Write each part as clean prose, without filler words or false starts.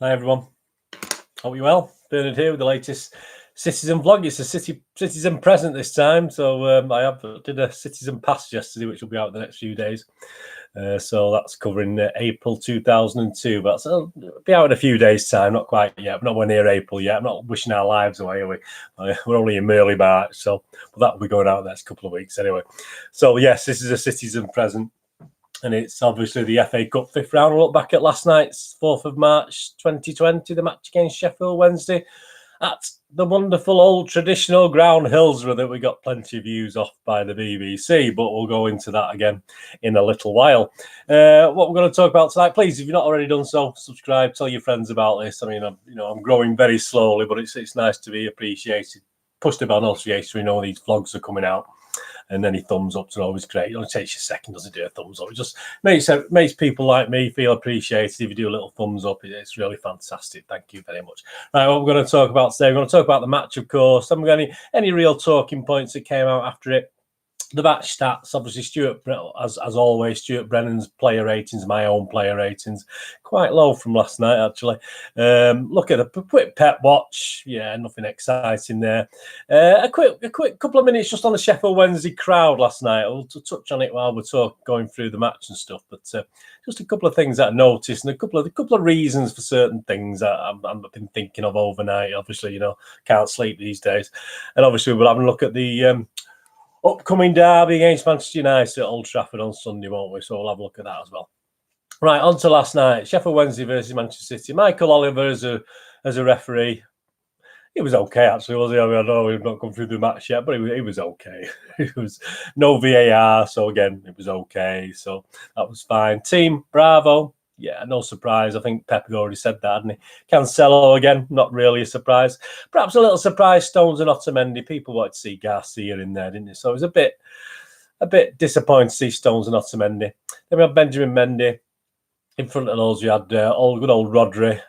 Hi everyone, hope you're well. Bernard here with the latest Citizen vlog. It's a Citizen present this time, so I did a Citizen pass yesterday, which will be out in the next few days. So that's covering April 2002, but it'll be out in a few days' time. Not quite yet. We're not near April yet. I'm not wishing our lives away, are we? We're only in early March, so that will be going out the next couple of weeks anyway. So yes, this is a Citizen present. And it's obviously the FA Cup fifth round. We'll look back at last night's 4th of March 2020, the match against Sheffield Wednesday at the wonderful old traditional ground Hillsborough that we got plenty of views off by the BBC, but we'll go into that again in a little while. What we're going to talk about tonight, please, if you've not already done so, subscribe, tell your friends about this. I mean, I'm growing very slowly, but it's nice to be appreciated. Push the bell notification so we know these vlogs are coming out. And any thumbs ups are always great. It only takes you a second, doesn't do a thumbs up. It just makes people like me feel appreciated if you do a little thumbs up. It's really fantastic. Thank you very much. Right, what we're going to talk about today, we're going to talk about the match, of course. Haven't got any real talking points that came out after it. The match stats, obviously, Stuart, as always, Stuart Brennan's player ratings, my own player ratings, quite low from last night, actually. Look at a quick Pep Watch. Yeah, nothing exciting there. A quick couple of minutes just on the Sheffield Wednesday crowd last night. I'll touch on it while we're going through the match and stuff, but just a couple of things that I noticed and a couple of reasons for certain things that I've been thinking of overnight. Obviously, can't sleep these days. And obviously, we'll have a look at the upcoming derby against Manchester United at Old Trafford on Sunday, won't we? So we'll have a look at that as well. Right, on to last night. Sheffield Wednesday versus Manchester City. Michael Oliver as a referee. He was okay, actually, was he? I mean, I know we've not come through the match yet, but he was okay. It was no VAR, so again, it was okay. So that was fine. Team, bravo. Yeah, no surprise. I think Pep had already said that, hadn't he? Cancelo, again, not really a surprise. Perhaps a little surprise, Stones and Otamendi. People wanted to see Garcia in there, didn't they? So it was a bit disappointing to see Stones and Otamendi. Then we had Benjamin Mendy. In front of those, we had good old Rodri,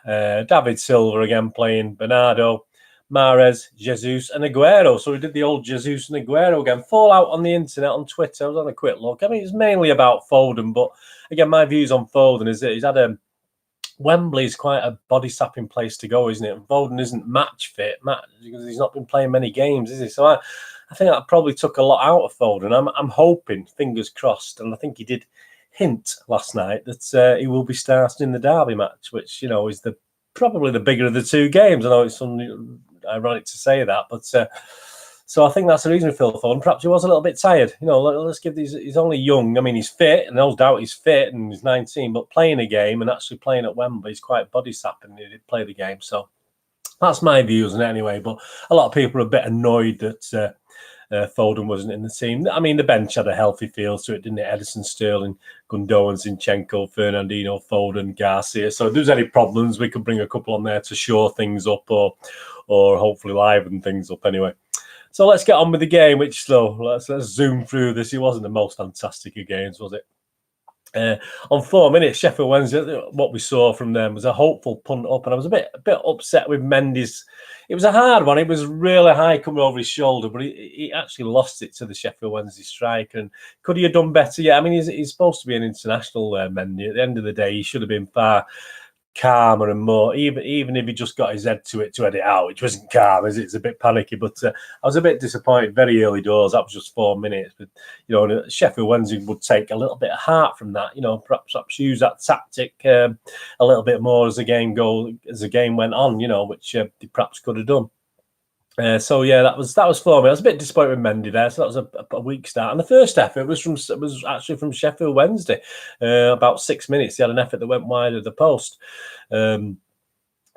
David Silva again playing, Bernardo, Mahrez, Jesus and Aguero. So we did the old Jesus and Aguero again. Fallout on the internet, on Twitter. I was on a quick look. I mean, it's mainly about Foden, but again, my views on Foden is that he's had Wembley's quite a body-sapping place to go, isn't it? And Foden isn't match fit, because he's not been playing many games, is he? So I think that probably took a lot out of Foden. I'm hoping, fingers crossed, and I think he did hint last night that he will be starting in the derby match, which, is probably the bigger of the two games. I know it's ironic to say that, but so I think that's the reason Phil Foden. Perhaps he was a little bit tired. Let's give these. He's only young. I mean, he's fit, and no doubt he's fit, and he's 19. But playing a game and actually playing at Wembley, he's quite body sapping. He did play the game, so that's my views on it anyway. But a lot of people are a bit annoyed that Foden wasn't in the team. I mean, the bench had a healthy feel to it, didn't it? Edison, Sterling, Gundogan, Zinchenko, Fernandinho, Foden, Garcia. So if there's any problems, we could bring a couple on there to shore things up or hopefully liven things up anyway. So let's get on with the game, which let's zoom through this. It wasn't the most fantastic of games, was it? On 4 minutes, Sheffield Wednesday, what we saw from them was a hopeful punt up, and I was a bit upset with Mendy's. It was a hard one. It was really high coming over his shoulder, but he actually lost it to the Sheffield Wednesday striker. And could he have done better? Yeah, I mean, he's supposed to be an international Mendy. At the end of the day, he should have been far calmer and more, even if he just got his head to head it out, which wasn't calm, is it? It's a bit panicky, but I was a bit disappointed very early doors. That was just 4 minutes, but Sheffield Wednesday would take a little bit of heart from that, perhaps use that tactic a little bit more as the game went on, which they perhaps could have done. So yeah, that was for me. I was a bit disappointed with Mendy there. So that was a weak start. And the first effort was actually from Sheffield Wednesday. About 6 minutes, they had an effort that went wide of the post.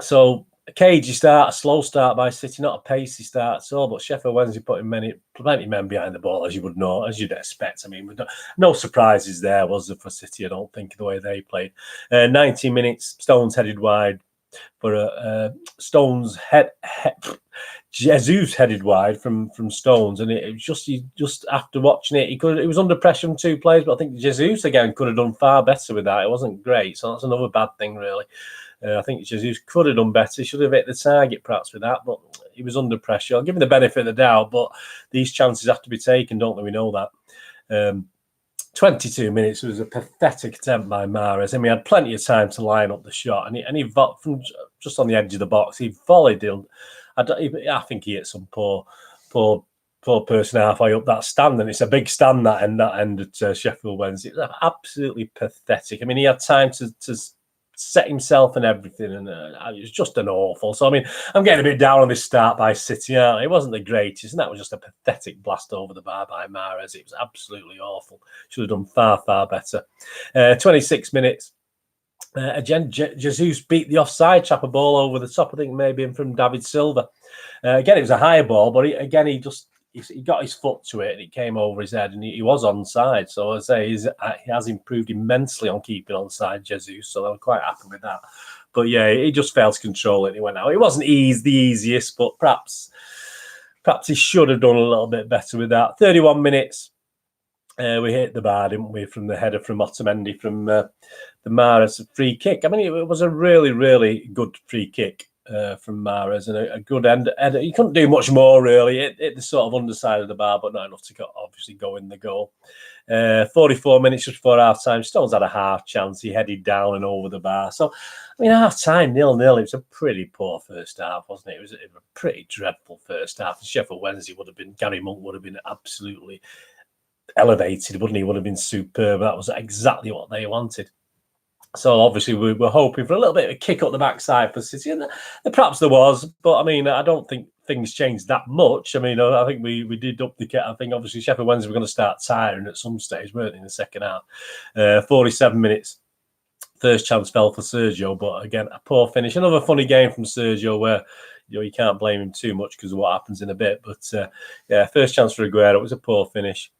So a cagey start, a slow start by City, not a pacey start at all. But Sheffield Wednesday putting plenty of men behind the ball, as you would know, as you'd expect. I mean, no surprises there, was there, for City? I don't think, the way they played. 90 minutes, Stones headed wide for Stones Jesus headed wide from Stones, and it was just after watching it, he was under pressure from two players, but I think Jesus again could have done far better with that. It wasn't great, so that's another bad thing, really. I think Jesus could have done better. He should have hit the target perhaps with that, but he was under pressure. I'll give him the benefit of the doubt, but these chances have to be taken, don't they? We know that. 22 minutes was a pathetic attempt by Mahrez. I mean, he had plenty of time to line up the shot, and he from just on the edge of the box, he volleyed in. I think he hit some poor person halfway up that stand, and it's a big stand that end at Sheffield Wednesday. It was absolutely pathetic. I mean, he had time to set himself and everything, and it was just an awful. So I mean, I'm getting a bit down on this start by City, aren't I? It wasn't the greatest, and that was just a pathetic blast over the bar by Mahrez. It was absolutely awful. Should have done far better. 26 minutes. Again, Jesus beat the offside trap, a ball over the top. I think maybe from David Silva. Again, it was a high ball, but he got his foot to it and it came over his head, and he was onside. So I say he has improved immensely on keeping onside, Jesus. So I'm quite happy with that. But yeah, he just failed to control it and he went out. It wasn't the easiest, but perhaps he should have done a little bit better with that. 31 minutes. We hit the bar, didn't we, from the header from Mendy from the Mahrez free kick. I mean, it was a really, really good free kick from Mahrez, and a good end. He couldn't do much more, really. It hit the sort of underside of the bar, but not enough to obviously go in the goal. 44 minutes just before half-time. Stones had a half chance. He headed down and over the bar. So, I mean, half-time, 0-0. It was a pretty poor first half, wasn't it? It was a pretty dreadful first half. And Sheffield Wednesday Gary Monk would have been absolutely elevated, wouldn't he? Would have been superb. That was exactly what they wanted. So obviously we were hoping for a little bit of a kick up the backside for City, and perhaps there was, but I mean, I don't think things changed that much. I mean, I think we did up the kit. I think obviously Sheffield Wednesday were going to start tiring at some stage, weren't they, in the second half? 47 minutes. First chance fell for Sergio, but again, a poor finish. Another funny game from Sergio where you can't blame him too much because of what happens in a bit. But yeah, first chance for Aguero. It was a poor finish.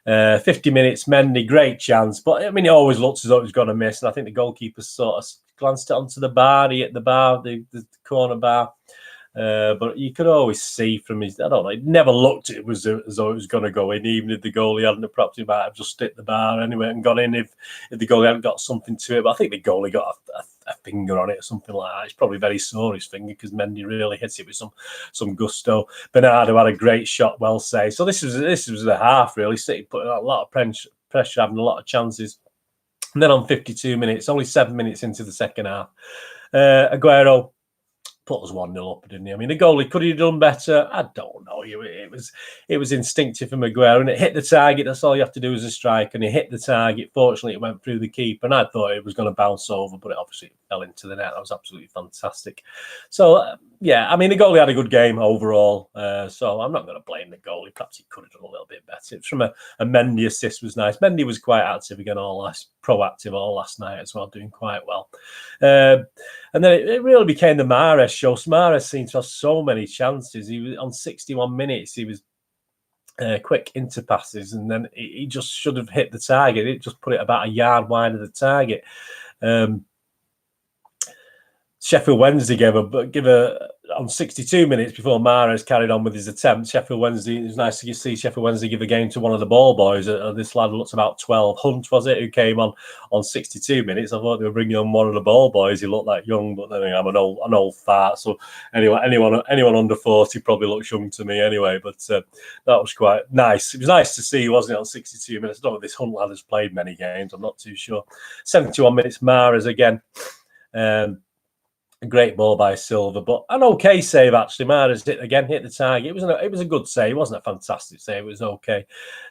50 minutes, Mendy, great chance. But I mean, it always looks as though he's going to miss. And I think the goalkeeper sort of glanced it onto the bar. He hit the bar, the corner bar. But you could always see from his, I don't know, it never looked as though it was going to go in, even if the goalie hadn't, perhaps he might have just hit the bar anyway and gone in if the goalie hadn't got something to it. But I think the goalie got a finger on it or something like that. It's probably very sore, his finger, because Mendy really hits it with some gusto. Bernardo had a great shot, well saved. So this was the half, really. City put a lot of pressure, having a lot of chances. And then on 52 minutes, only 7 minutes into the second half, Aguero put us 1-0 up, didn't he? I mean, the goalie, could he have done better? I don't know. It was instinctive from Aguero, and it hit the target. That's all you have to do as a striker, and he hit the target. Fortunately, it went through the keeper, and I thought it was going to bounce over, but it obviously fell into the net. That was absolutely fantastic. So, yeah, I mean, the goalie had a good game overall, so I'm not going to blame the goalie. Perhaps he could have done a little bit better. It's from a Mendy assist was nice. Mendy was quite active again, proactive all last night as well, doing quite well. And then it really became the Mahrez show. So Mahrez seemed to have so many chances. He was on 61 minutes. He was quick into passes, and then he just should have hit the target. It just put it about a yard wide of the target. Sheffield Wednesday gave a on 62 minutes before Mahrez carried on with his attempt. Sheffield Wednesday, it was nice to see Sheffield Wednesday give a game to one of the ball boys. This lad looks about 12. Hunt, was it, who came on 62 minutes? I thought they were bringing on one of the ball boys. He looked like young, but then I'm an old fart. So anyway, anyone under 40 probably looks young to me anyway. But that was quite nice. It was nice to see, wasn't it, on 62 minutes? I don't know if this Hunt lad has played many games. I'm not too sure. 71 minutes, Mahrez again. A great ball by Silva, but an okay save actually. Mahrez hit the target. It was a good save. It wasn't a fantastic save. It was okay.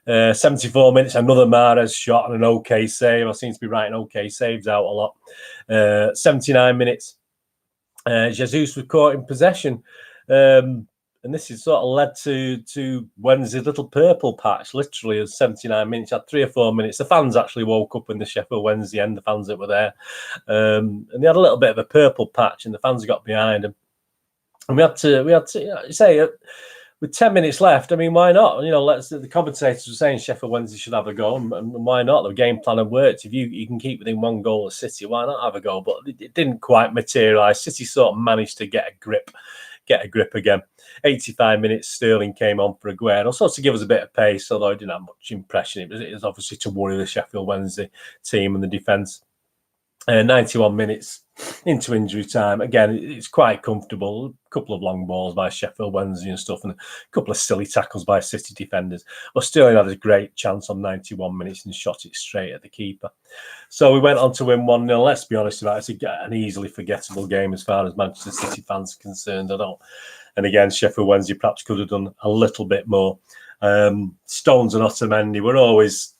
74 minutes, another Mahrez shot and an okay save. I seem to be writing okay saves out a lot. 79 minutes. Jesus was caught in possession. And this has sort of led to Wednesday's little purple patch, literally, at 79 minutes. Had 3 or 4 minutes. The fans actually woke up in the Sheffield Wednesday end, the fans that were there. And they had a little bit of a purple patch, and the fans got behind them. And we had to say, with 10 minutes left, I mean, why not? You know, the commentators were saying Sheffield Wednesday should have a go, and why not? The game plan had worked. If you can keep within one goal of City, why not have a go? But it didn't quite materialise. City sort of managed to get a grip again. 85 minutes, Sterling came on for Aguero, so to give us a bit of pace, although it didn't have much impression. It was obviously to worry the Sheffield Wednesday team and the defence. 91 minutes. into injury time. Again, it's quite comfortable. A couple of long balls by Sheffield Wednesday and stuff, and a couple of silly tackles by City defenders. But Sterling had a great chance on 91 minutes and shot it straight at the keeper. So we went on to win 1-0. Let's be honest about it. It's an easily forgettable game as far as Manchester City fans are concerned. And again, Sheffield Wednesday perhaps could have done a little bit more. Stones and Otamendi were always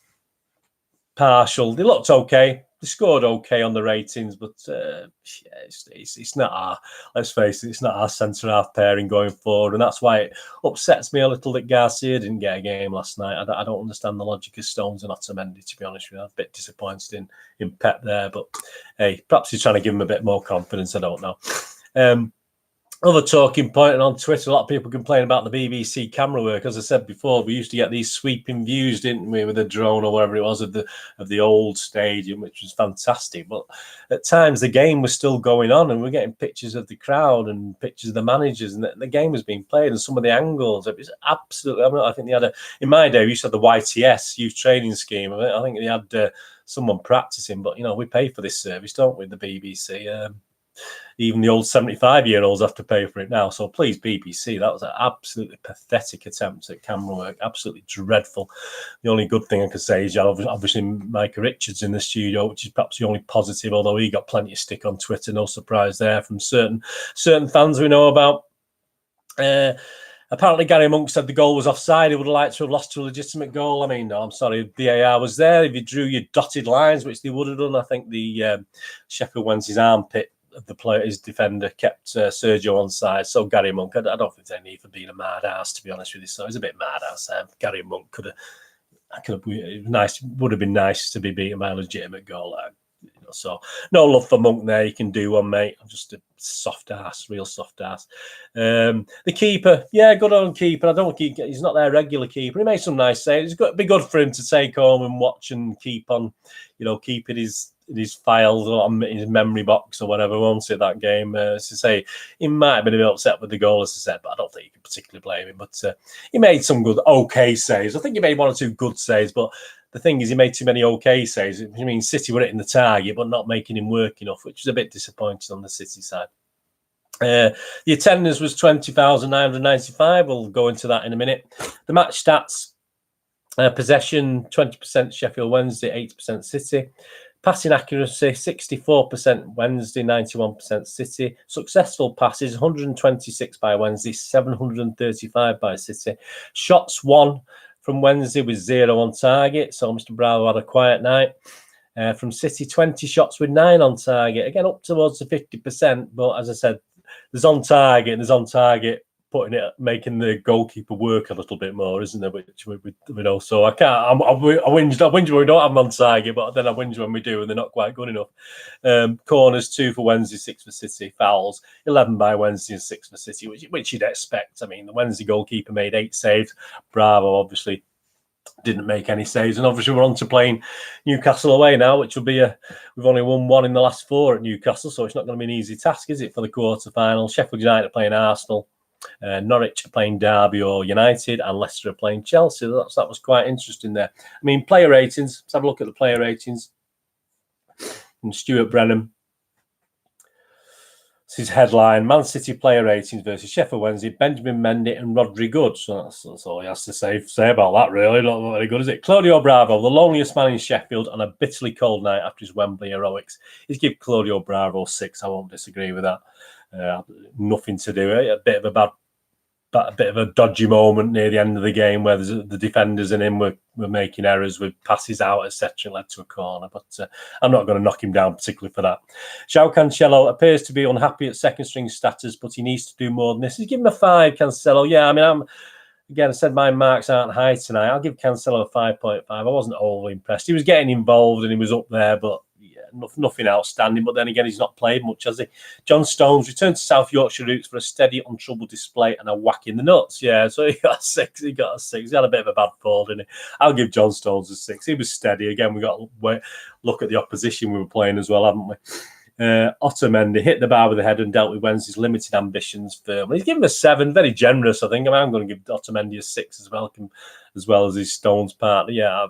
partial. They looked okay. They scored okay on the ratings, but it's not our, let's face it, it's not our centre-half pairing going forward. And that's why it upsets me a little that Garcia didn't get a game last night. I don't understand the logic of Stones and Otamendi, to be honest with you. I'm a bit disappointed in Pep there, but hey, perhaps he's trying to give him a bit more confidence. I don't know. Other talking point, and on Twitter, a lot of people complain about the BBC camera work. As I said before, we used to get these sweeping views, didn't we, with a drone or whatever it was of the old stadium, which was fantastic. But at times the game was still going on, and we're getting pictures of the crowd and pictures of the managers, and the game was being played, and some of the angles. It was absolutely. I think they had in my day we used to have the YTS youth training scheme. I think they had someone practicing, but we pay for this service, don't we? The BBC. Even the old 75-year-olds have to pay for it now. So please, BBC, that was an absolutely pathetic attempt at camera work. Absolutely dreadful. The only good thing I could say is obviously Micah Richards in the studio, which is perhaps the only positive, although he got plenty of stick on Twitter. No surprise there from certain fans we know about. Apparently, Gary Monk said the goal was offside. He would have liked to have lost to a legitimate goal. I mean, no, I'm sorry. VAR was there. If you drew your dotted lines, which they would have done, I think the Sheffield Wednesday's armpit of the player, his defender, kept Sergio on side. So Gary Monk, I don't think there's any need for being a mad ass, to be honest with you. So he's a bit mad ass. Gary Monk would have been nice to be beaten by a legitimate goal. So no love for Monk there. You can do one, mate. I'm just a soft ass, real soft ass. The keeper, yeah, good on keeper. I don't think he's not their regular keeper. He made some nice saves. It'd be good for him to take home and watch and keep on, keeping his files on his memory box or whatever once at that game. As I say, he might have been a bit upset with the goal, as I said, but I don't think you can particularly blame him. But he made some good, okay saves. I think he made one or two good saves, but the thing is, he made too many okay saves. I mean, City were hitting the target, but not making him work enough, which was a bit disappointing on the City side. The attendance was 20,995. We'll go into that in a minute. The match stats, possession, 20% Sheffield Wednesday, 8% City. Passing accuracy, 64% Wednesday, 91% City. Successful passes, 126 by Wednesday, 735 by City. Shots won from Wednesday with 0 on target. So Mr. Bravo had a quiet night. From City, 20 shots with 9 on target. Again, up towards the 50%. But as I said, there's on target and there's on target making the goalkeeper work a little bit more, isn't there? Which we know. So I can't. I whinge when we don't have them on target, but then I whinge when we do, and they're not quite good enough. Corners 2 for Wednesday, 6 for City. Fouls 11 by Wednesday and 6 for City, which you'd expect. I mean, the Wednesday goalkeeper made 8 saves. Bravo, obviously, didn't make any saves, and obviously we're on to playing Newcastle away now, which will be we've only won 1 in the last 4 at Newcastle, so it's not going to be an easy task, is it, for the quarter-final? Sheffield United playing Arsenal. Norwich Playing Derby or United, and Leicester playing Chelsea. That was quite interesting there. I mean, player ratings. Let's have a look at the player ratings. And Stuart Brennan. This is headline: Man City player ratings versus Sheffield Wednesday, Benjamin Mendy and Rodri Good. So that's all he has to say about that, really. Not very good, is it? Claudio Bravo, the loneliest man in Sheffield on a bitterly cold night after his Wembley heroics. He's give Claudio Bravo 6. I won't disagree with that. Nothing to do. A bit of a dodgy moment near the end of the game where the defenders and him were making errors with passes out, etc. Led to a corner. But I'm not going to knock him down particularly for that. João Cancelo appears to be unhappy at second string status, but he needs to do more than this. He's given him a 5, Cancelo. Yeah, I mean, I said my marks aren't high tonight. I'll give Cancelo a 5.5. I wasn't overly impressed. He was getting involved and he was up there, but nothing outstanding, but then again, he's not played much, has he? John Stones returned to South Yorkshire roots for a steady, untroubled display and a whack in the nuts. Yeah, so he got a 6. He had a bit of a bad fall, didn't he? I'll give John Stones a 6. He was steady. Again, we got to look at the opposition we were playing as well, haven't we? Otamendi hit the bar with the head and dealt with Wednesday's limited ambitions firmly. He's given a 7, very generous, I think. I mean, I'm going to give Otamendi a 6 as well as his Stones partner. Yeah,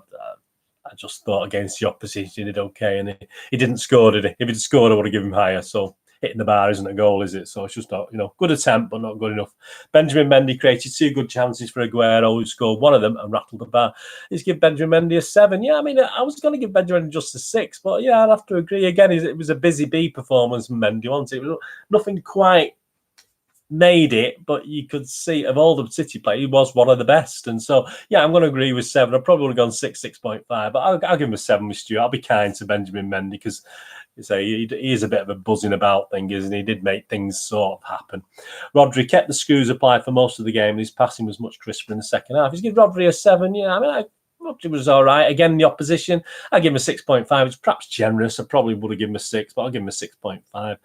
I just thought against the opposition he did okay, and he didn't score, did he? If he'd scored, I would have given him higher. So hitting the bar isn't a goal, is it? So it's just not, good attempt, but not good enough. Benjamin Mendy created 2 good chances for Aguero, who scored one of them and rattled the bar. He's give Benjamin Mendy a 7. Yeah, I mean, I was going to give Benjamin just a 6, but yeah, I'd have to agree. Again, it was a busy B performance from Mendy, wasn't it? It was nothing quite made it, but you could see of all the City play, he was one of the best. And so, yeah, I'm going to agree with 7. I probably would have gone 6, 6.5, but I'll give him a 7 with Stuart. I'll be kind to Benjamin Mendy because he is a bit of a buzzing about thing, isn't he? He did make things sort of happen. Rodri kept the screws applied for most of the game, and his passing was much crisper in the second half. He's given Rodri a 7. Yeah, I mean, Rodri was all right. Again, the opposition, I give him a 6.5. It's perhaps generous. I probably would have given him a 6, but I'll give him a 6.5.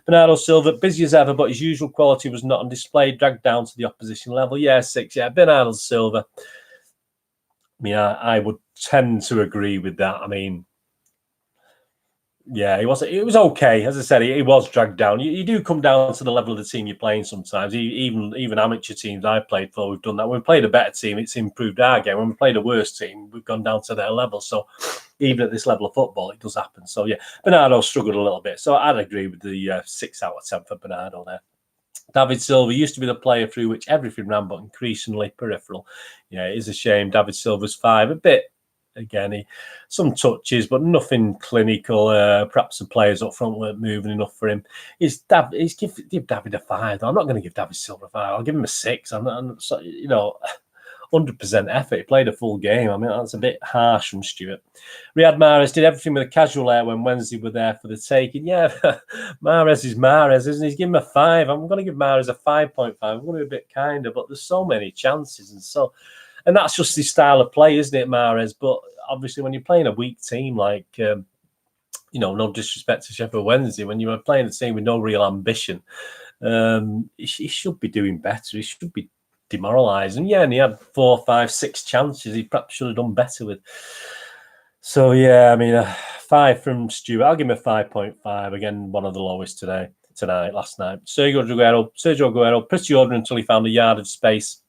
Bernardo Silva, busy as ever, but his usual quality was not on display, dragged down to the opposition level. Yeah, 6. Yeah, Bernardo Silva. I mean, I would tend to agree with that. I mean, yeah, it was okay. As I said, he was dragged down. You do come down to the level of the team you're playing sometimes. Even amateur teams I've played for, we've done that. When we played a better team, it's improved our game. When we played a worse team, we've gone down to their level. So even at this level of football, it does happen. So yeah, Bernardo struggled a little bit. So I'd agree with the 6 out of 10 for Bernardo there. David Silva used to be the player through which everything ran, but increasingly peripheral. Yeah, it is a shame. David Silva's 5, a bit. Again, some touches, but nothing clinical. Perhaps the players up front weren't moving enough for him. Give David a 5. I'm not going to give David Silva a 5. I'll give him a 6. I'm 100% effort. He played a full game. I mean, that's a bit harsh from Stuart. Riyad Mahrez did everything with a casual air when Wednesday were there for the taking. Yeah, Mahrez is Mahrez, isn't he? He's given him a 5. I'm going to give Mahrez a 5.5. I'm going to be a bit kinder, but there's so many chances and that's just his style of play, isn't it, Mahrez? But obviously, when you're playing a weak team like, no disrespect to Sheffield Wednesday, when you're playing a team with no real ambition, he should be doing better. He should be demoralising. Yeah, and he had 4, 5, 6 chances he perhaps should have done better with. So, yeah, I mean, 5 from Stuart. I'll give him a 5.5. Again, one of the lowest last night. Sergio Aguero, pretty ordinary until he found a yard of space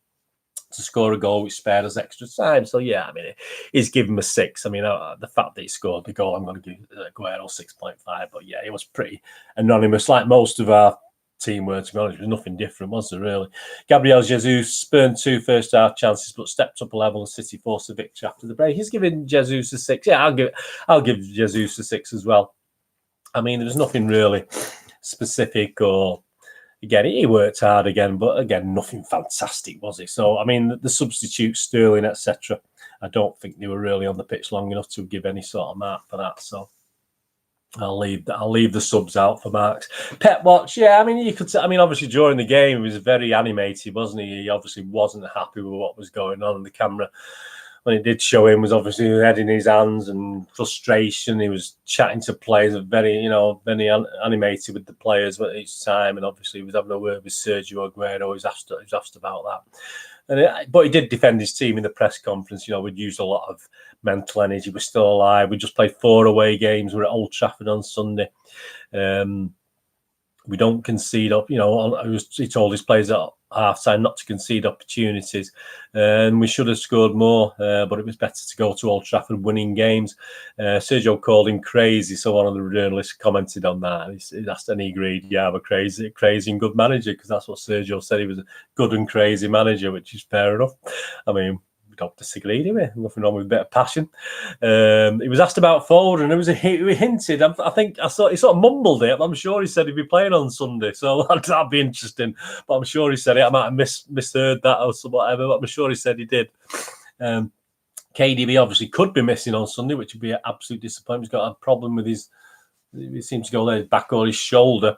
to score a goal, which spared us extra time. So, yeah, I mean, he's given him a 6. I mean, the fact that he scored the goal, I'm going to give Aguero 6.5. But, yeah, it was pretty anonymous, like most of our team were, to be honest. There was nothing different, was there, really? Gabriel Jesus spurned 2 first-half chances, but stepped up a level as City forced a victory after the break. He's giving Jesus a 6. Yeah, I'll give Jesus a 6 as well. I mean, there's nothing really specific or... Again, he worked hard again, but again, nothing fantastic, was he? So, I mean, the substitutes, Sterling, etc., I don't think they were really on the pitch long enough to give any sort of mark for that. So, I'll leave the subs out for marks. Pep Watch, yeah, I mean, you could. I mean, obviously during the game, he was very animated, wasn't he? He obviously wasn't happy with what was going on. The camera, when it did show him, was obviously head in his hands and frustration. He was chatting to players, very animated with the players at each time, and obviously he was having a word with Sergio Aguero. He was asked about that, but he did defend his team in the press conference. We'd used a lot of mental energy. We're still alive. We just played 4 away games. We're at Old Trafford on Sunday. We don't concede up. He told his players at half-time not to concede opportunities. And we should have scored more, but it was better to go to Old Trafford winning games. Sergio called him crazy, so one of the journalists commented on that. He asked, and he agreed, yeah, we're crazy and good manager, because that's what Sergio said. He was a good and crazy manager, which is fair enough. I mean, don't disagree, do we? Nothing wrong with a bit of passion. He was asked about Foden, and he hinted. I think he sort of mumbled it. I'm sure he said he'd be playing on Sunday, so that'd be interesting. But I'm sure he said it. I might have misheard that or whatever, but I'm sure he said he did. KDB obviously could be missing on Sunday, which would be an absolute disappointment. He's got a problem with his. He seems to go there, his back or his shoulder.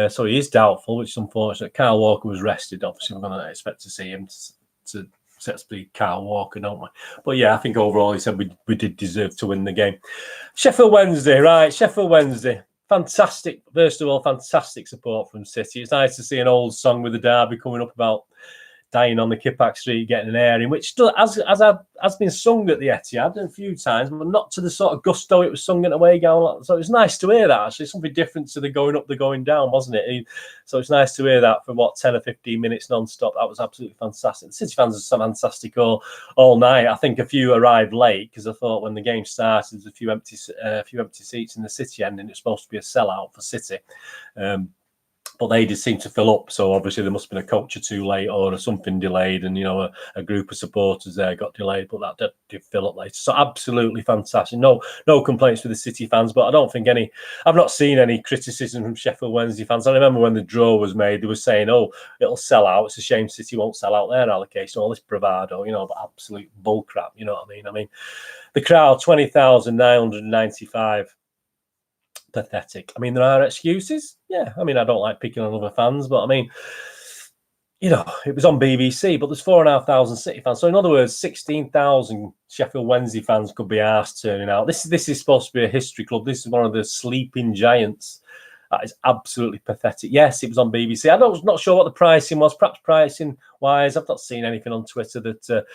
So he is doubtful, which is unfortunate. Kyle Walker was rested. Obviously, we're going to expect to see him to be Kyle Walker, don't we? But yeah, I think overall he said we did deserve to win the game. Sheffield Wednesday, right? Sheffield Wednesday, fantastic. First of all, fantastic support from City. It's nice to see an old song with the derby coming up about dying on the Kipak Street, getting an airing, which still has been sung at the Etihad a few times, but not to the sort of gusto it was sung at away goal. So it was nice to hear that, actually. Something different to the going up, the going down, wasn't it? So it's nice to hear that for 10 or 15 minutes non-stop. That was absolutely fantastic. The City fans are fantastic all night. I think a few arrived late because I thought when the game started, there's a few empty seats in the City end, and it's supposed to be a sellout for City. But they did seem to fill up, so obviously there must have been a coach or two late or something delayed, and a group of supporters there got delayed, but that did fill up later. So absolutely fantastic. No complaints with the City fans, but I don't think I've not seen any criticism from Sheffield Wednesday fans. I remember when the draw was made, they were saying, "Oh, it'll sell out. It's a shame City won't sell out their allocation." All this bravado, but absolute bullcrap. You know what I mean? I mean, the crowd 20,995. Pathetic. I mean, there are excuses. Yeah, I mean, I don't like picking on other fans, but I mean, it was on BBC, but there's 4,500 City fans. So in other words, 16,000 Sheffield Wednesday fans could be asked turning out. This is supposed to be a history club. This is one of the sleeping giants. That is absolutely pathetic. Yes, it was on BBC. I'm not sure what the pricing was. Perhaps pricing wise, I've not seen anything on Twitter that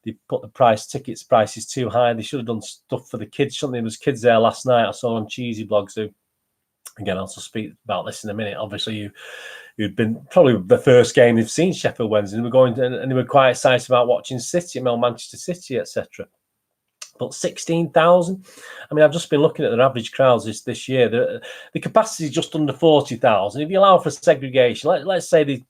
they put the tickets prices too high. They should have done stuff for the kids. There was kids there last night. I saw on Cheesy Blogs who, again, I'll speak about this in a minute. Obviously, you'd been probably the first game they've seen Sheffield Wednesday, and they were quite excited about watching City, Manchester City, etc. But 16,000. I mean, I've just been looking at their average crowds this year. The capacity is just under 40,000. If you allow for segregation, let's say the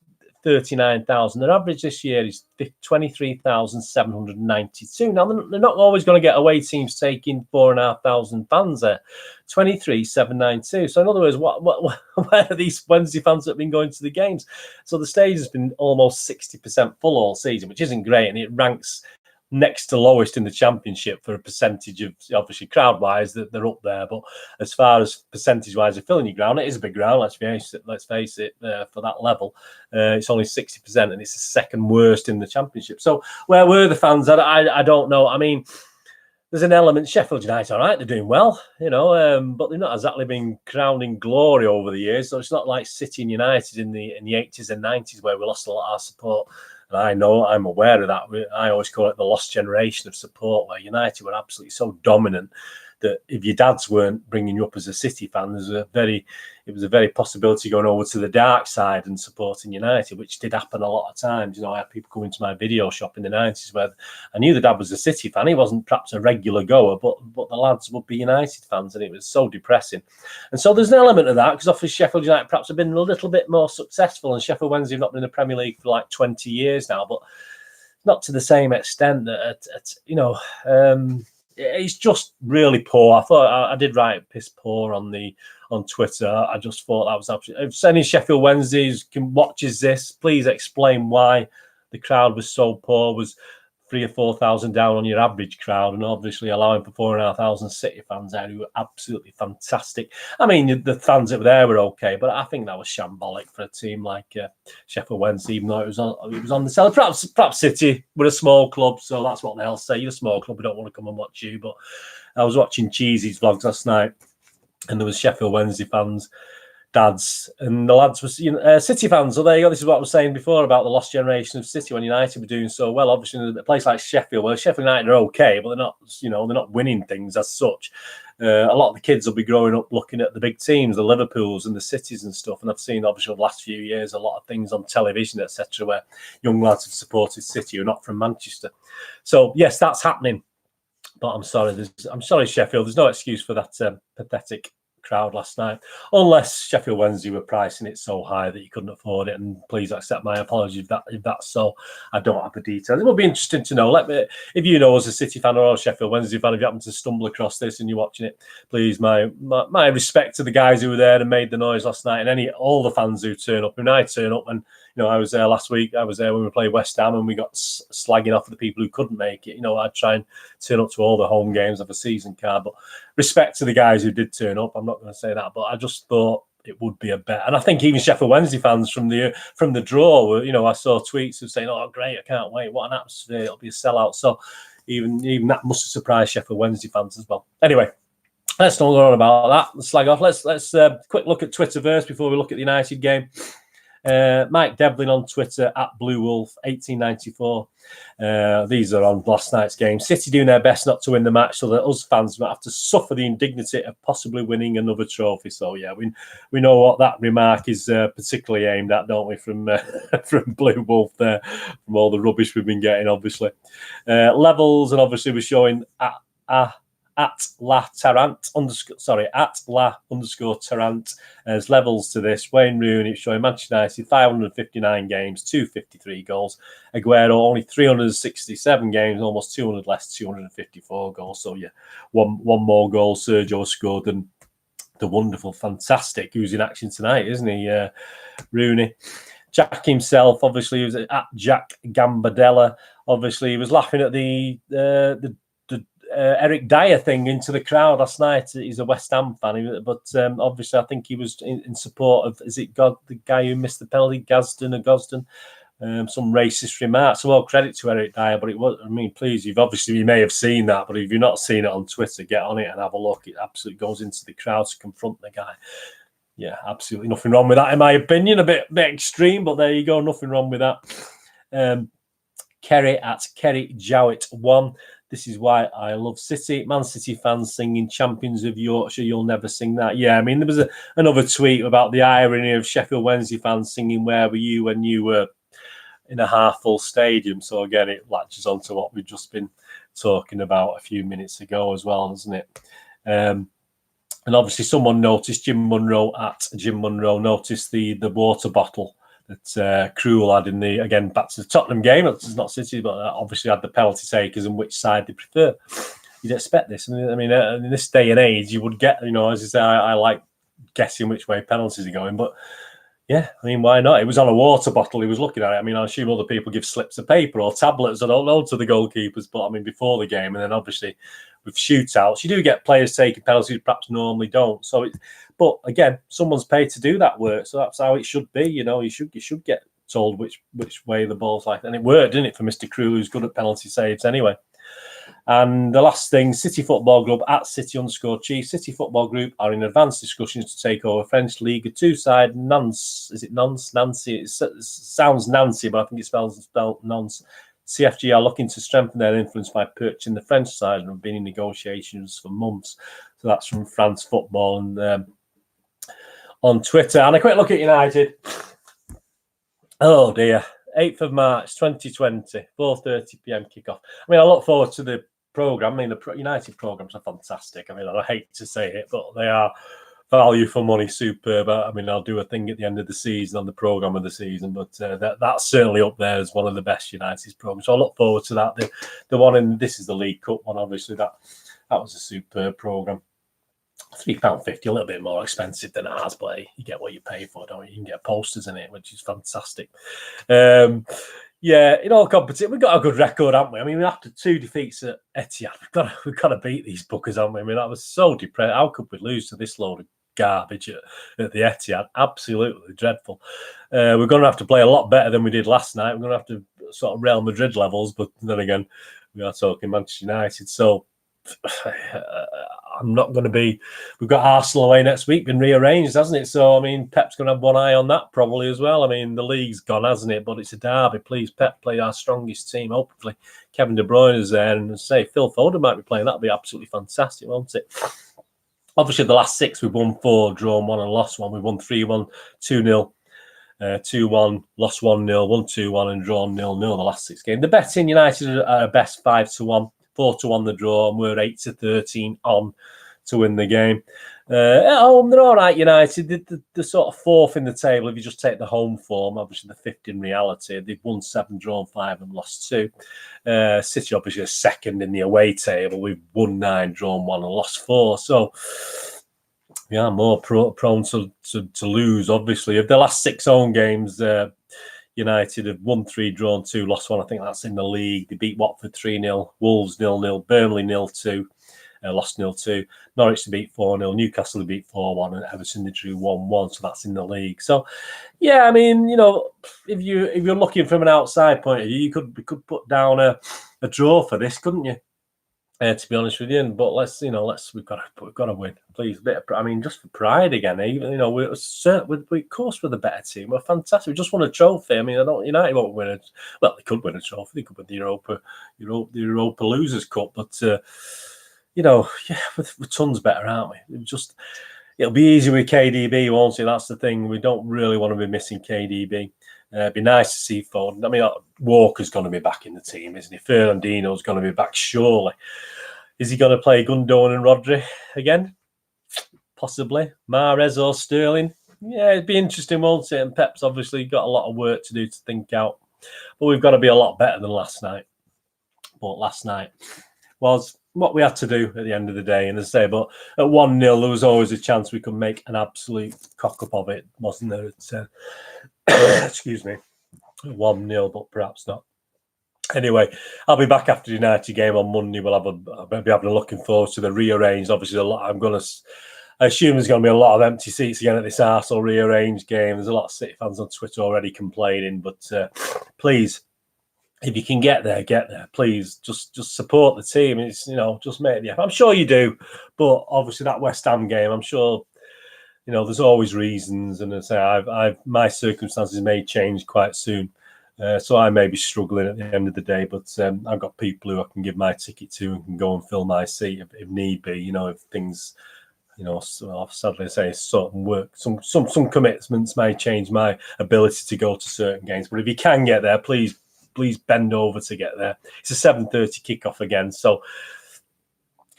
39,000. Their average this year is 23,792. Now, they're not always going to get away teams taking 4,500 fans there. 23,792. So, in other words, where are these Wednesday fans that have been going to the games? So, the stage has been almost 60% full all season, which isn't great, and it ranks next to lowest in the Championship for a percentage of, obviously, crowd-wise, that they're up there. But as far as percentage-wise of filling your ground, it is a big ground, let's face it, for that level. It's only 60%, and it's the second worst in the Championship. So where were the fans? I don't know. I mean, there's an element. Sheffield United, all right, they're doing well, but they've not exactly been crowning glory over the years. So it's not like City and United in the 80s and 90s where we lost a lot of our support. And I'm aware of that. I always call it the lost generation of support, where United were absolutely so dominant that if your dads weren't bringing you up as a City fan, it was a very possibility going over to the dark side and supporting United, which did happen a lot of times. I had people coming to my video shop in the 90s where I knew the dad was a City fan. He wasn't perhaps a regular goer, but the lads would be United fans, and it was so depressing. And so there's an element of that, because obviously Sheffield United perhaps have been a little bit more successful, and Sheffield Wednesday have not been in the Premier League for like 20 years now, but not to the same extent that, it's just really poor. I thought I did write piss poor on Twitter. I just thought that was absolutely. If any Sheffield Wednesdays watches this, please explain why the crowd was so poor. Was 3,000 or 4,000 down on your average crowd, and obviously allowing for 4,500 City fans there who were absolutely fantastic. I mean, the fans that were there were okay, but I think that was shambolic for a team like Sheffield Wednesday, even though it was on the cellar. Perhaps City were a small club, so that's what they'll say. You're a small club, we don't want to come and watch you. But I was watching Cheesy's vlogs last night, and there was Sheffield Wednesday fans, dads, and the lads were City fans. So there you go. This is what I was saying before about the lost generation of City when United were doing so well. Obviously, in a place like Sheffield, well, Sheffield United are okay, but they're not, they're not winning things as such. A lot of the kids will be growing up looking at the big teams, the Liverpools and the Cities and stuff. And I've seen, obviously, over the last few years, a lot of things on television, etc., where young lads have supported City who are not from Manchester. So yes, that's happening. But I'm sorry, Sheffield. There's no excuse for that pathetic crowd last night, unless Sheffield Wednesday were pricing it so high that you couldn't afford it. And please accept my apology if that's so. I don't have the details. It would be interesting to know. Let me, if you know, as a City fan or a Sheffield Wednesday fan, if you happen to stumble across this and you're watching it, please, my respect to the guys who were there and made the noise last night, and all the fans who turn up. And I turn up, and I was there last week. I was there when we played West Ham, and we got slagging off the people who couldn't make it. I'd try and turn up to all the home games of a season card, but respect to the guys who did turn up. I'm not going to say that, but I just thought it would be a bet. And I think even Sheffield Wednesday fans from the draw were, I saw tweets of saying, "Oh, great, I can't wait. What an atmosphere. It'll be a sellout." So even that must have surprised Sheffield Wednesday fans as well. Anyway, let's not go on about that. Let's slag off. Let's quick look at Twitterverse before we look at the United game. Mike Devlin on Twitter at Blue Wolf 1894. These are on last night's game. City doing their best not to win the match, so that us fans might have to suffer the indignity of possibly winning another trophy. So yeah, we know what that remark is particularly aimed at, don't we? From from Blue Wolf there, from all the rubbish we've been getting, obviously. Levels, and obviously we're showing at La Tarrant _ Tarrant as levels to this. Wayne Rooney showing Manchester United 559 games, 253 goals. Aguero only 367 games, almost 200 less, 254 goals. So yeah, one more goal Sergio scored than the wonderful, fantastic, who's in action tonight, isn't he? Rooney. Jack himself, obviously, he was at Jack Gambardella. Obviously, he was laughing at the Eric Dyer thing into the crowd last night. He's a West Ham fan, but obviously I think he was in support of, is it the guy who missed the penalty, Gosden? Some racist remarks. So, well, credit to Eric Dyer, but it was, I mean, please, you may have seen that, but if you've not seen it on Twitter, get on it and have a look. It absolutely goes into the crowd to confront the guy. Yeah, absolutely nothing wrong with that, in my opinion. A bit extreme, but there you go, nothing wrong with that. Kerry at Kerry Jowett 1. This is why I love City. Man City fans singing Champions of Yorkshire, you'll never sing that. Yeah, I mean, there was another tweet about the irony of Sheffield Wednesday fans singing Where Were You when you were in a half-full stadium. So again, it latches onto what we've just been talking about a few minutes ago as well, doesn't it? And obviously someone noticed, Jim Munro noticed the water bottle that Krul had in the, again, back to the Tottenham game. It's not City, but obviously had the penalty takers and which side they prefer. You'd expect this. I mean, in this day and age, you would get, as you say, I like guessing which way penalties are going. But yeah, I mean, why not? It was on a water bottle. He was looking at it. I mean, I assume other people give slips of paper or tablets, I don't know, to the goalkeepers. But I mean, before the game, and then obviously with shootouts, you do get players taking penalties perhaps normally don't. So but again, someone's paid to do that work, so that's how it should be. You should get told which way the ball's like, and it worked, didn't it, for Mr. Krul, who's good at penalty saves anyway. And the last thing, City Football Club at City_Chief. City Football Group are in advanced discussions to take over French League 2 side Nancy. Is it Nancy? It sounds Nancy, but I think it's spelled Nance. CFG are looking to strengthen their influence by purchasing the French side and have been in negotiations for months. So that's from France Football and on Twitter. And a quick look at United. Oh dear. 8th of March 2020, 4:30 p.m. kickoff. I mean, I look forward to the programme. I mean, the United programmes are fantastic. I mean, I hate to say it, but they are value for money, superb. I mean, I'll do a thing at the end of the season on the programme of the season, but that's certainly up there as one of the best United's programmes. So I look forward to that. The one in, this is the League Cup one, obviously. That was a superb programme. £3.50, a little bit more expensive than ours, but you get what you pay for, don't you? You can get posters in it, which is fantastic. Yeah, in all competition, we've got a good record, haven't we? I mean, after 2 defeats at Etihad, we've got to beat these bookers, haven't we? I mean, that was so depressing. How could we lose to this load of garbage at the Etihad? Absolutely dreadful. We're going to have to play a lot better than we did last night. We're going to have to sort of Real Madrid levels, but then again, we are talking Manchester United, so I'm not going to be. We've got Arsenal away next week, been rearranged, hasn't it? So I mean, Pep's going to have one eye on that probably as well. I mean, the league's gone, hasn't it? But it's a derby. Please, Pep, play our strongest team. Hopefully, Kevin De Bruyne is there, and say Phil Foden might be playing. That'd be absolutely fantastic, won't it? Obviously, the last 6 we've won 4, drawn 1, and lost 1. We've won 3-1, 2-0. 2-1, lost 1-0, 1-2-1, and drawn 0-0 the last 6 games. The betting, United are best 5-1, 4-1 the draw, and we're 8-13 on to win the game. At home, they're all right, United. They're sort of 4th in the table if you just take the home form. Obviously, the 5th in reality. They've won 7, drawn 5, and lost 2. City, obviously, are 2nd in the away table. We've won 9, drawn 1, and lost 4. So, yeah, more prone to lose, obviously. Of the last 6 home games, United have won 3, drawn 2, lost 1. I think that's in the league. They beat Watford 3-0, Wolves 0-0, Burnley 0-2, lost 0-2. Norwich to beat 4-0, Newcastle to beat 4-1, and Everton they drew 1-1. So that's in the league. So, yeah, I mean, if you're looking from an outside point of view, you could put down a draw for this, couldn't you? To be honest with you, but we've got to win, please. Just for pride again. Even we're of course we're the better team. We're fantastic. We just won a trophy. United won't win it. Well, they could win a trophy. They could win the Europa Losers Cup, but we're tons better, aren't we? It'll be easy with KDB, won't it? That's the thing. We don't really want to be missing KDB. It'd be nice to see Foden. Walker's going to be back in the team, isn't he? Fernandinho's going to be back, surely. Is he going to play Gundogan and Rodri again? Possibly. Mahrez or Sterling? Yeah, it'd be interesting, won't it? And Pep's obviously got a lot of work to do to think out. But we've got to be a lot better than last night. But last night was what we had to do at the end of the day. And as I say, but at 1-0, there was always a chance we could make an absolute cock-up of it, wasn't there? Excuse me. 1-0, but perhaps not. Anyway, I'll be back after the United game on Monday. I'll be having a looking forward to the rearranged. Obviously, I assume there's going to be a lot of empty seats again at this Arsenal rearranged game. There's a lot of City fans on Twitter already complaining, but please, if you can get there, please. Just support the team. It's just make the effort. I'm sure you do, but obviously that West Ham game, I'm sure there's always reasons, and as I say, my circumstances may change quite soon, so I may be struggling at the end of the day. But I've got people who I can give my ticket to and can go and fill my seat if need be. If things, sadly I say, certain work, some commitments may change my ability to go to certain games. But if you can get there, please bend over to get there. It's a 7:30 kickoff again, so.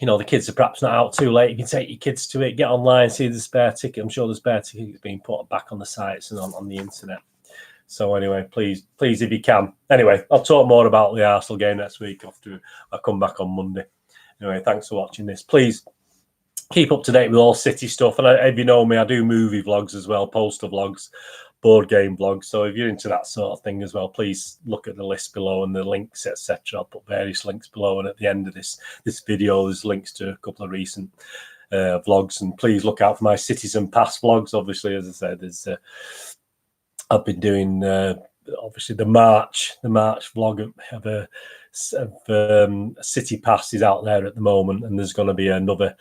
The kids are perhaps not out too late. You can take your kids to it, get online, see the spare ticket. I'm sure the spare ticket is being put back on the sites and on the internet. So anyway, please, if you can. Anyway, I'll talk more about the Arsenal game next week after I come back on Monday. Anyway, thanks for watching this. Please keep up to date with all City stuff. And if you know me, I do movie vlogs as well, poster vlogs, board game vlogs. So if you're into that sort of thing as well, please look at the list below and the links, etc. I'll put various links below, and at the end of this video, there's links to a couple of recent vlogs. And please look out for my Citizen Pass vlogs. Obviously, as I said, I've been doing obviously the March vlog of City Pass is out there at the moment, and there's going to be another.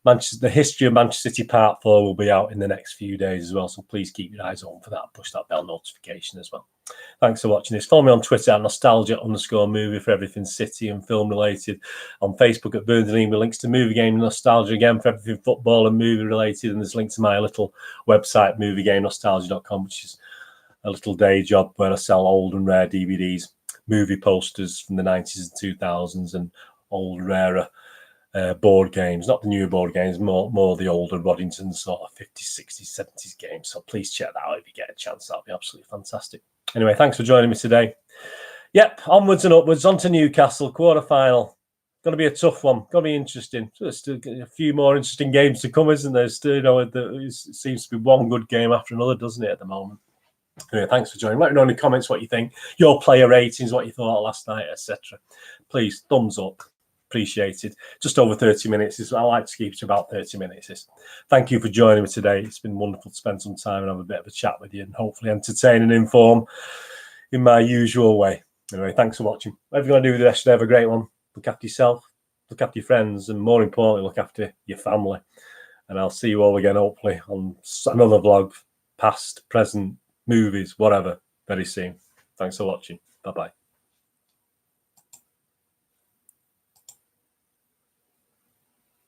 The history of Manchester City Part 4 will be out in the next few days as well, so please keep your eyes open for that. Push that bell notification as well. Thanks for watching this. Follow me on Twitter at nostalgia_movie for everything City and film related. On Facebook at Burnley with links to Movie Game Nostalgia again for everything football and movie related. And there's links to my little website, moviegamenostalgia.com, which is a little day job where I sell old and rare DVDs, movie posters from the 90s and 2000s, and old, rarer board games, not the newer board games, more the older Roddington sort of 50s, 60s, 70s games. So please check that out if you get a chance. That'll be absolutely fantastic. Anyway, thanks for joining me today. Yep, onwards and upwards, on to Newcastle, quarter-final. Going to be a tough one. Going to be interesting. So there's still a few more interesting games to come, isn't there? Still, it seems to be one good game after another, doesn't it, at the moment? Anyway, thanks for joining. Let me know in the comments what you think, your player ratings, what you thought last night, etc. Please, thumbs up. Appreciated. Just over 30 minutes. I like to keep it to about 30 minutes. Thank you for joining me today. It's been wonderful to spend some time and have a bit of a chat with you and hopefully entertain and inform in my usual way. Anyway, thanks for watching. Whatever you're going to do with the rest, have a great one. Look after yourself, look after your friends, and more importantly, look after your family. And I'll see you all again, hopefully, on another vlog, past, present, movies, whatever, very soon. Thanks for watching. Bye-bye.